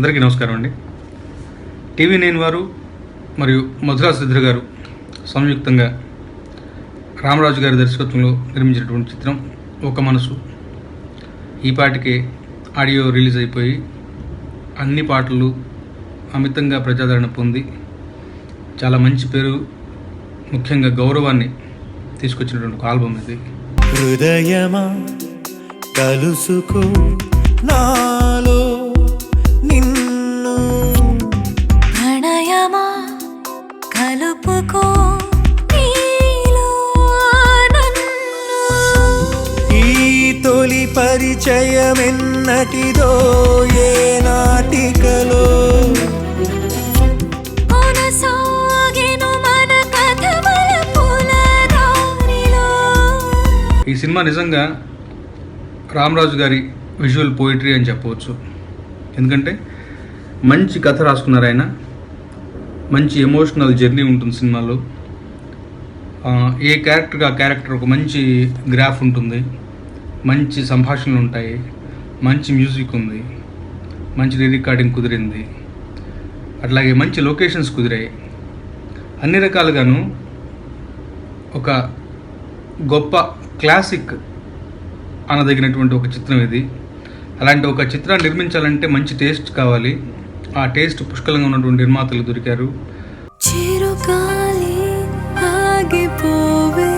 అందరికీ నమస్కారం అండి. TV9 వారు మరియు మధురా సిద్ధిర గారు సంయుక్తంగా రామరాజు గారి దర్శకత్వంలో నిర్మించినటువంటి చిత్రం ఒక మనసు. ఈ పాటికే ఆడియో రిలీజ్ అయిపోయి అన్ని పాటలు అమితంగా ప్రజాదరణ పొంది చాలా మంచి పేరు, ముఖ్యంగా గౌరవాన్ని తీసుకొచ్చినటువంటి ఒక ఆల్బమ్ ఇది. హృదయమా కలుసుకో నాలో నిన్ను, ప్రణయమా కలుపుకో నీలో నన్ను. ఈ తొలి పరిచయమెన్నటిదో ఏ నాటికలో కొనసాగెను మన కథ మలుపుల దారిలో. ఈ సినిమా నిజంగా రామరాజు గారి విజువల్ పోయిటరీ అని చెప్పవచ్చు. ఎందుకంటే మంచి కథ రాసుకున్నారు ఆయన, మంచి ఎమోషనల్ జర్నీ ఉంటుంది సినిమాలో. ఏ క్యారెక్టర్కి ఆ క్యారెక్టర్ ఒక మంచి గ్రాఫ్ ఉంటుంది, మంచి సంభాషణలు ఉంటాయి, మంచి మ్యూజిక్ ఉంది, మంచి రికార్డింగ్ కుదిరింది, అట్లాగే మంచి లొకేషన్స్ కుదిరాయి. అన్ని రకాలుగాను ఒక గొప్ప క్లాసిక్ అనదగినటువంటి ఒక చిత్రం ఇది. అలాంటి ఒక చిత్రాన్ని నిర్మించాలంటే మంచి టేస్ట్ కావాలి. ఆ టేస్ట్ పుష్కలంగా ఉన్నటువంటి నిర్మాతలు దొరికారు. చిరుగాలి ఆగిపోవే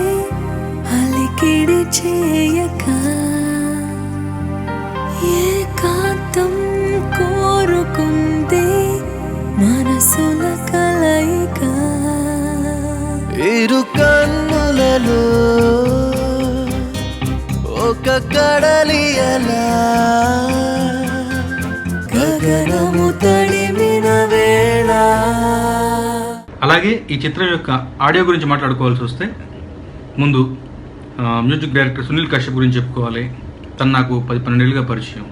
అలికిడి చేయక, ఏకాంతం కోరుకుంది మనసుల కలయిక. ఇరు కన్నులలో ఒక కడలియలా గగనము తడిమిన వేళ. అలాగే ఈ చిత్రం యొక్క ఆడియో గురించి మాట్లాడుకోవాల్సి వస్తే ముందు మ్యూజిక్ డైరెక్టర్ సునీల్ కశ్యప్ గురించి చెప్పుకోవాలి. తను నాకు 10-12 ఏళ్ళుగా పరిచయం.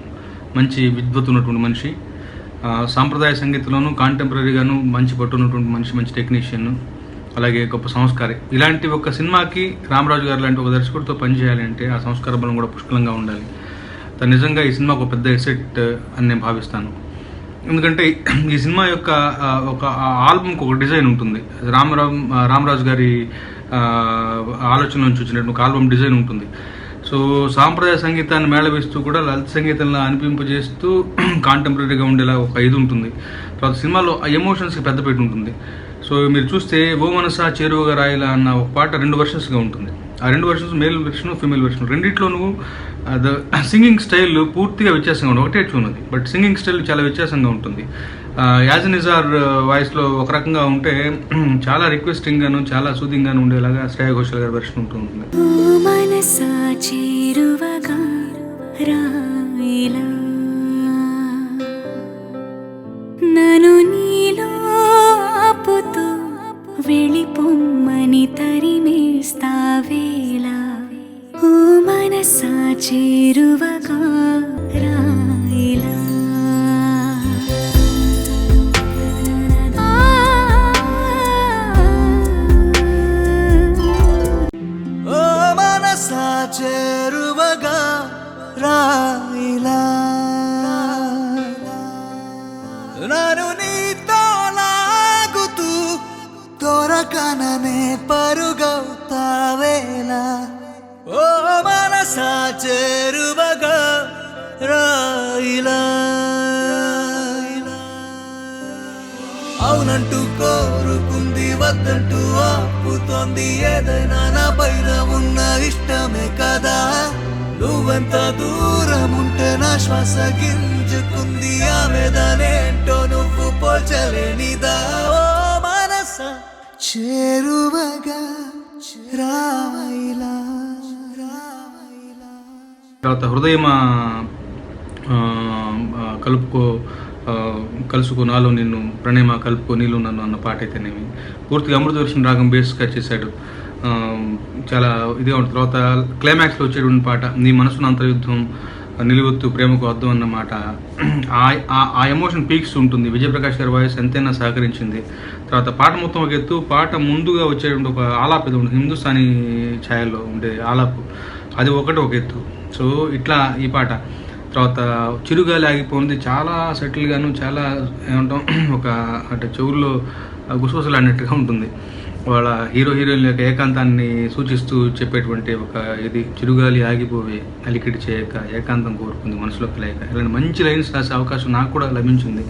మంచి విద్వత్ ఉన్నటువంటి మనిషి, సాంప్రదాయ సంగీతంలోనూ కాంటెంపరీగాను మంచి పట్టు ఉన్నటువంటి మనిషి, మంచి టెక్నీషియన్, అలాగే గొప్ప సంస్కారి. ఇలాంటి ఒక సినిమాకి రామరాజు గారు లాంటి ఒక దర్శకుడితో పనిచేయాలి అంటే ఆ సంస్కార బలం కూడా పుష్కలంగా ఉండాలి. తను నిజంగా ఈ సినిమాకు ఒక పెద్ద ఎసెట్ అని నేను భావిస్తాను. ఎందుకంటే ఈ సినిమా యొక్క ఒక ఆల్బమ్కి ఒక డిజైన్ ఉంటుంది. రామరాజు గారి ఆలోచన నుంచి వచ్చినట్టు ఒక ఆల్బమ్ డిజైన్ ఉంటుంది. సో సాంప్రదాయ సంగీతాన్ని మేళవిస్తూ కూడా లలిత సంగీతంలో అనిపింపజేస్తూ కాంటెంపరీగా ఉండేలా ఒక ఇది ఉంటుంది. తర్వాత సినిమాలో ఆ ఎమోషన్స్కి పెద్దపీట ఉంటుంది. సో మీరు చూస్తే ఓ మనసా చేరువగా రాయలా అన్న ఒక పాట 2 వెర్షన్స్గా ఉంటుంది. ఆ 2 versions male version, female version, రెండిట్లోనూ ద సింగింగ్ స్టైల్ పూర్తిగా వ్యత్యాసంగా ఉంటుంది. ఒకటే ట్యూన్ అది, బట్ సింగింగ్ స్టైల్ చాలా వ్యత్యాసంగా ఉంటుంది. యాజ్ నిజార్ వాయిస్లో ఒక రకంగా ఉంటే చాలా రిక్వెస్టింగ్గాను చాలా సూదింగ్గాను ఉండేలాగా శ్రేయా ఘోషాల్ గారి వెర్షన్ ఉంటుంది. ఓ మనసా చేరువగా రాయిలా, నన్ను నీలో ఆపుతూ వెళ్ళిపోమ్మని తరిమేస్తావేలా. ఓ మనసా చేరువగా రాయిలా. ఓ మనసా చేరువగా రాయిలా, నన్ను నీతో లాగుతూ దొరకననే పరుగవుతావేలా. ఓ మనసా చేరువగా రాయిలా. అవునంటూ కోరుకుంది, వద్దంటూ ఆపుతోంది, ఏదైనా నా పైన ఉన్న ఇష్టమే కదా. నువ్వెంత దూరం ఉంటే నా శ్వాస గింజుకుంది, ఆమెదనేంటో నువ్వు పోల్చలేనిదా. ఓ మనసా చేరువగా రాయిలా. తర్వాత హృదయమా కలుసుకో నాలో నిన్ను, ప్రణయమ కలుపుకో నీలో నన్ను అన్న పాట అయితేనేమి పూర్తిగా అమృత వర్షం రాగం బేస్గా చేశాడు. చాలా ఇదిగా ఉంటుంది. తర్వాత క్లైమాక్స్లో వచ్చేటువంటి పాట నీ మనసును అంతర్యుద్ధం నిలువెత్తు ప్రేమకు అద్దం అన్నమాట. ఆ ఎమోషన్ పీక్స్ ఉంటుంది. విజయప్రకాష్ గారి వాయిస్ ఎంతైనా సహకరించింది. తర్వాత పాట మొత్తం ఒక ఎత్తు, పాట ముందుగా వచ్చేటువంటి ఒక ఆలాప్ ఇది ఉంటుంది, హిందుస్థానీ ఛాయల్లో ఉండే ఆలాపు, అది ఒక ఎత్తు. సో ఇట్లా ఈ పాట తర్వాత చిరుగాలి ఆగిపోయింది చాలా సెటిల్గాను, చాలా ఏమంటాం ఒక అంటే చెవుల్లో గుసగుసలు అన్నట్టుగా ఉంటుంది. వాళ్ళ హీరోయిన్ యొక్క ఏకాంతాన్ని సూచిస్తూ చెప్పేటువంటి ఒక ఇది, చిరుగాలి ఆగిపోవే అలికిడి చేయక ఏకాంతం కోరుకుంది మనసులోకి లేక. ఇలాంటి మంచి లైన్స్ రాసే అవకాశం నాకు కూడా లభించింది.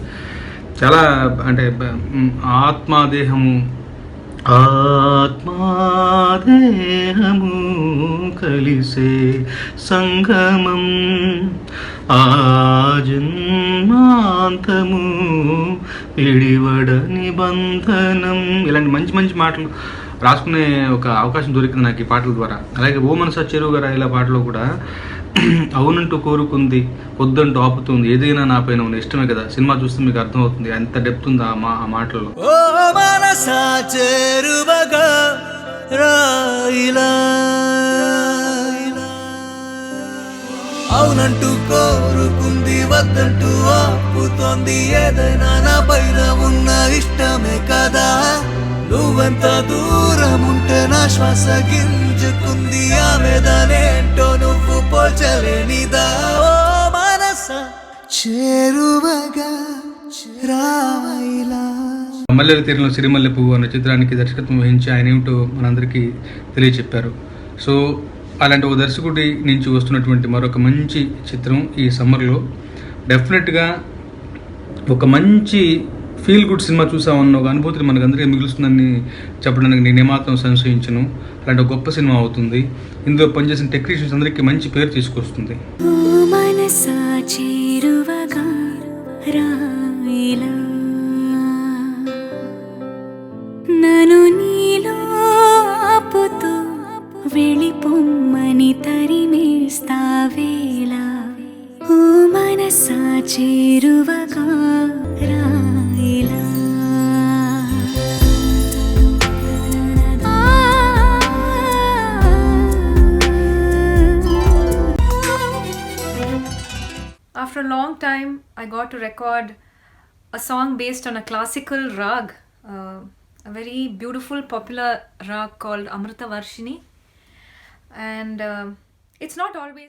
చాలా అంటే ఆత్మదేహము కలిసే సంగమం ఆజన్మాంతము విడివడ నిబంధనం, ఇలాంటి మంచి మంచి మాటలు రాసుకునే ఒక అవకాశం దొరికింది నాకు ఈ పాటల ద్వారా. అలాగే ఓ మనసా చెరువుగా రాయిల పాటలో కూడా అవునంటూ కోరుకుంది వద్దంటూ ఆపుతుంది ఏదైనా నా పైన ఉన్న ఇష్టమే కదా. సినిమా చూస్తే మీకు అర్థమవుతుంది ఎంత డెప్త్ ఉంది ఆ మాటలలో. ఓ మనసా చేరువగా రాయిలా అవునంటూ కోరుకుంది వద్దంటూ ఆపుతోంది ఏదైనా నా పైన ఉన్న ఇష్టమే కదా. నువ్వెంత దూరం ఉంటే నా శ్వాస గింజుకుంది ఆమెదనేంటో నువ్వు పోల్చలేనిదా. ఓ మనసా చేరువగా రాయిలా. మల్లెల తీరంలో సిరిమల్లె పువ్వు అనే చిత్రానికి దర్శకత్వం వహించి ఆయన ఏమిటో మనందరికీ తెలియచెప్పారు. సో అలాంటి ఒక దర్శకుడి నుంచి వస్తున్నటువంటి మరొక మంచి చిత్రం ఈ సమ్మర్లో డెఫినెట్గా ఒక మంచి ఫీల్ గుడ్ సినిమా చూసామన్న ఒక అనుభూతిని మనకందరికీ మిగులుస్తుందని చెప్పడానికి నేనేమాత్రం సంశయించను. అలాంటి ఒక గొప్ప సినిమా అవుతుంది. ఇందులో పనిచేసిన టెక్నీషియన్స్ అందరికీ మంచి పేరు తీసుకొస్తుంది. నను నీలో ఆపుతూ వెళ్ళిపోమ్మని తరిమేస్తావేలా. ఓ మనసా చేరువగా రాయిలా. After a long time, I got to record a song based on a classical rag, a very beautiful, popular rag called Amrita Varshini. And it's not always